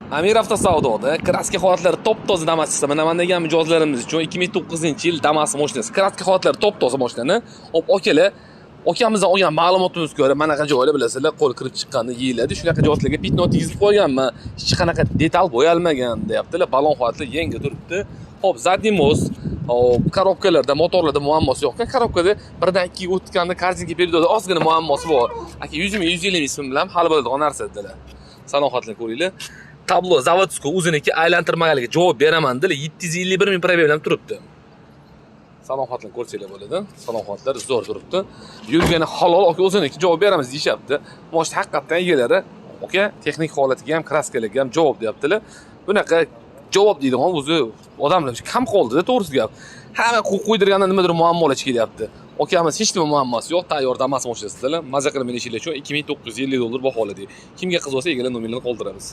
Amir avtosavdoda kraska holatlari top-toza Damas chiqsa, mana degan mijozlarimiz uchun 2009-yil Damas mashinasi. Kraska holatlari top-toza mashinani akalar, akamizdan olgan ma'lumotimiz ko'ra, manaqa joylar bilasizlar, qo'l kirib chiqqanda yeyiladi. Shunaqa joylarga bitni tegizib qo'yganman. Hech qanaqa detal bo'yalmagan, deyaptilar. Balon holati yangi turibdi. Xo'p, zadniy most, korobkalarda, motorlarda muammosi yo'q. Korobkada birdan ikkiga o'tganda kartinka periodida ozgina muammosi bor. Aka 100 ming 150 ming so'm bilan hal bo'ladigan narsa dedilar. Sanoatli ko'ringlar. Tablo zavodskiy o'ziniki aylantirmagaliga javob beraman dedilar. 751 ming probel ham turibdi. Sanoatli ko'rsanglar bo'ladi. Sanoatlar zo'r turibdi. Yurgani halol, aka o'ziniki javob beramiz deyapti. Moshina haqiqatan egalari, aka texnik holatiga ham, kraskalarga ham javob deyaptilar. Bunaqa javob deydigan o'zi odamlar kam qoldi-da, to'g'risi gap. Hamma qo'ydirganda nimadir muammolar chiqyapti. Akamiz hech nima muammosi yo'q, tayyor Damas mashinasidalar. Maza qilib minishinglar uchun $2950 baholadi. Kimga qiziq bo'lsa, egalar nomerlarini qoldiramiz.